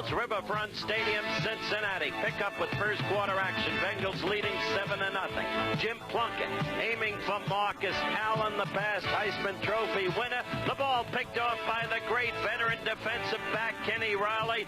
Riverfront Stadium, Cincinnati. Pick up with first quarter action. Bengals leading 7-0. Jim Plunkett aiming for Marcus Allen, the past Heisman Trophy winner. The ball picked off by the great veteran defensive back Kenny Riley.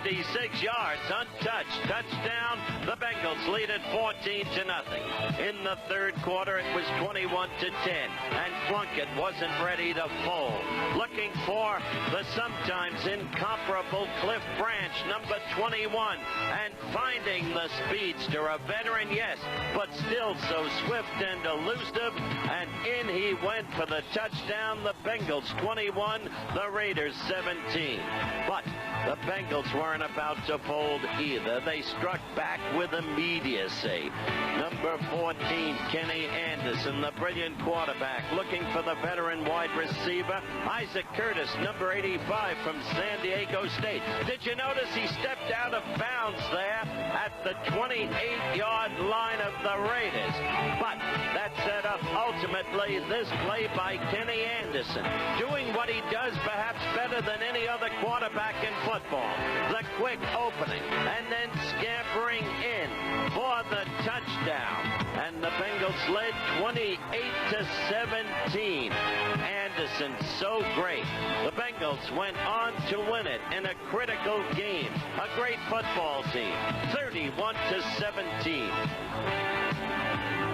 56 yards, untouched. Touchdown. The Bengals lead at 14-0. In the third quarter, it was 21-10, and Plunkett wasn't ready to fold. Looking for the sometimes incomparable Cliff Branch, number 21, and finding the speedster, a veteran, yes, but still so swift and elusive, and in he went for the touchdown. The Bengals 21, the Raiders 17. But the Bengals weren't about to fold either. They struck back with immediacy. Number 14, Kenny Anderson, the brilliant quarterback, looking for the veteran wide receiver, Isaac Curtis, number 85 from San Diego State. Did you notice he stepped out of bounds there at the 28-yard line of the Raiders? But that set up ultimately this play by Kenny Anderson, doing what he does perhaps better than any other quarterback in football. The quick opening and then scampering in for the touchdown. And the Bengals led 28-17. Anderson so great. The Bengals went on to win it in a critical game. A great football team. 31-17.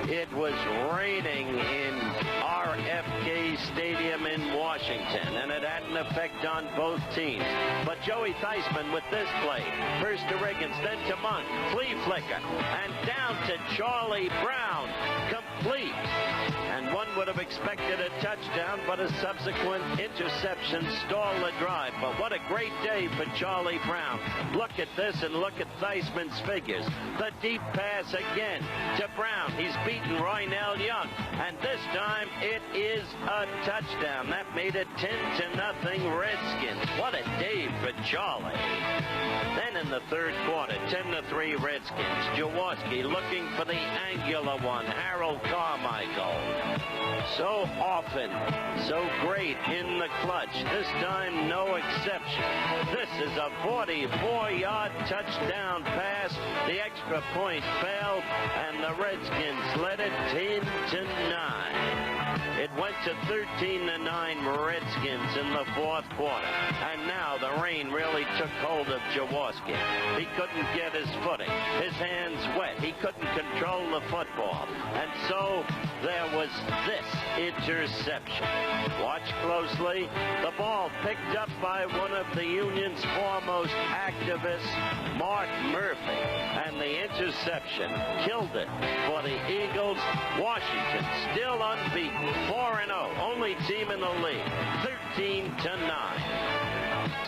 It was raining in RFK Stadium in Washington, and it had an effect on both teams. But Joey Theismann with this play. First to Riggins, then to Monk. Flea flicker, and down to Charlie Brown. Complete. And one would have expected a touchdown, but a subsequent interception stalled the drive. But what a great day for Charlie Brown. Look at this and look at Theismann's figures. The deep pass again to Brown. He's beaten Roynell Young, and this time it is a touchdown. That made it 10-0 Redskins. What a day for Charlie. Then in the third quarter, 10-3 Redskins. Jaworski looking for the angular one, Harold Carmichael. So often, so great in the clutch. This time, no exception. This is a 44-yard touchdown pass. The extra point failed, and the Redskins led it 10-9. It went to 13-9 Redskins in the fourth quarter. And now the rain really took hold of Jaworski. He couldn't get his footing. His hands wet. He couldn't control the football. And so there was this interception. Watch closely. The ball picked up by one of the Union's foremost activists, Mark Murphy. And the interception killed it for the Eagles. Washington still unbeaten. 4-0, only team in the league, 13-9.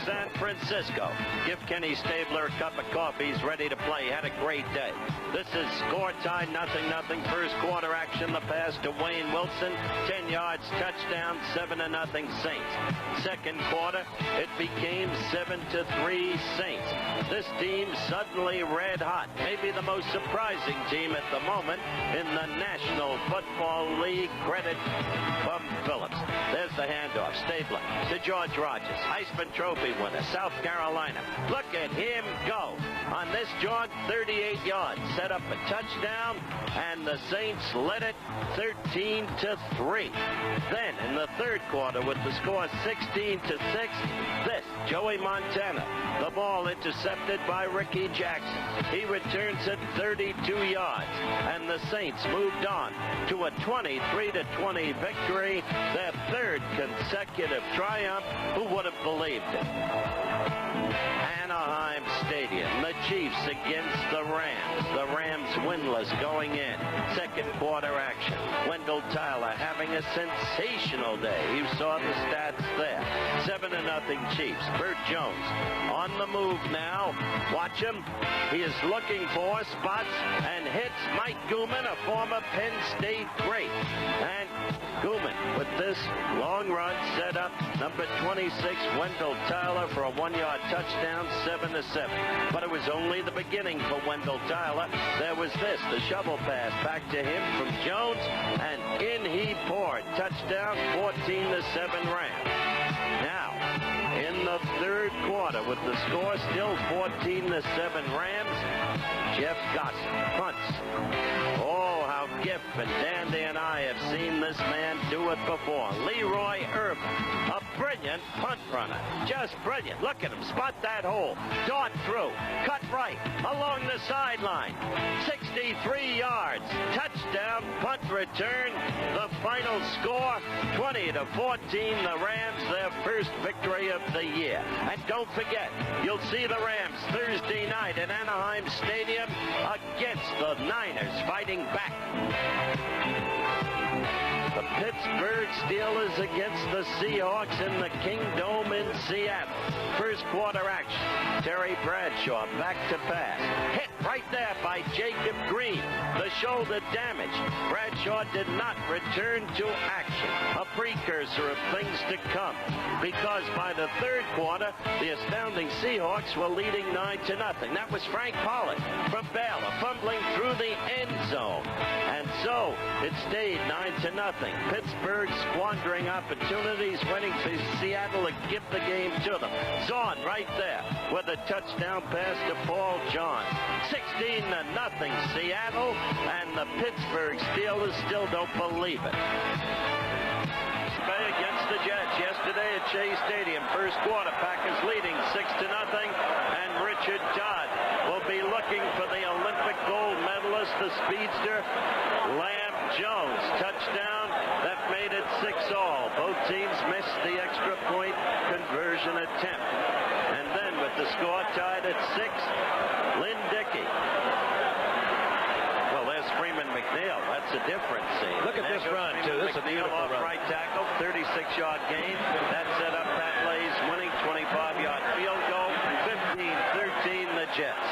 San Francisco. Give Kenny Stabler a cup of coffee. He's ready to play. Had a great day. This is score tie, 0-0. First quarter action. The pass to Wayne Wilson. 10 yards, touchdown, 7-0 Saints. Second quarter, it became 7-3 Saints. This team suddenly red hot. Maybe the most surprising team at the moment in the National Football League. Credit from Phillips. There's the handoff. Stabler to George Rogers. Heisman Trophy winner, South Carolina. Look at him go. On this jaunt, 38 yards. Set up a touchdown, and the Saints led it 13-3. Then, in the third quarter, with the score 16-6, this, Joey Montana. The ball intercepted by Ricky Jackson. He returns it 32 yards, and the Saints moved on to a 23-20 victory, their third consecutive triumph. Who would have believed it? Anaheim Stadium, the Chiefs against the Rams. The Rams winless going in. Second quarter action. Wendell Tyler having a sensational day. You saw the stats there. 7-0 Chiefs. Burt Jones on the move now. Watch him. He is looking for spots and hits Mike Gooman, a former Penn State great. And Gooman with this long run set up. Number 26, Wendell Tyler, for a 1-yard touchdown, 7-7. But it was only the beginning for Wendell Tyler. There was this, the shovel pass back to him from Jones, and in he poured. Touchdown, 14-7 Rams. Now, in the the third quarter with the score still 14-7 Rams. Jeff Gossett punts. Oh, how Giff and Dandy and I have seen this man do it before. Leroy Irvin, a brilliant punt runner. Just brilliant. Look at him. Spot that hole. Dart through. Cut right. Along the sideline. 63 yards. Touchdown. Punt return. The final score, 20-14. The Rams, their first victory of the year. And don't forget, you'll see the Rams Thursday night at Anaheim Stadium against the Niners fighting back. The Pittsburgh Steelers against the Seahawks in the Kingdome in Seattle. First quarter action. Terry Bradshaw back to pass. Hit right there by Jacob Green. The shoulder damage. Bradshaw did not return to action. A precursor of things to come. Because by the third quarter, the astounding Seahawks were leading 9-0. That was Frank Pollard from Baylor fumbling through the end zone. And so it stayed 9-0. Pittsburgh squandering opportunities, winning to Seattle to give the game to them. Zorn right there with a touchdown pass to Paul John. 16-0 Seattle, and the Pittsburgh Steelers still don't believe it. Against the Jets yesterday at Shea Stadium. First quarter, Packers leading 6-0, and Richard Todd will be looking for the Olympic gold medalist, the speedster, Lamb Jones. Touchdown that made it 6-all. Both teams missed the extra point conversion attempt. And then with the score tied at 6, Lynn Dickey. Well, there's Freeman McNeil. That's a different scene. Look at this run, too. This is a beautiful run. Right tackle, 36-yard gain. That set up Pat Lay's winning 25-yard field goal. 15-13 the Jets.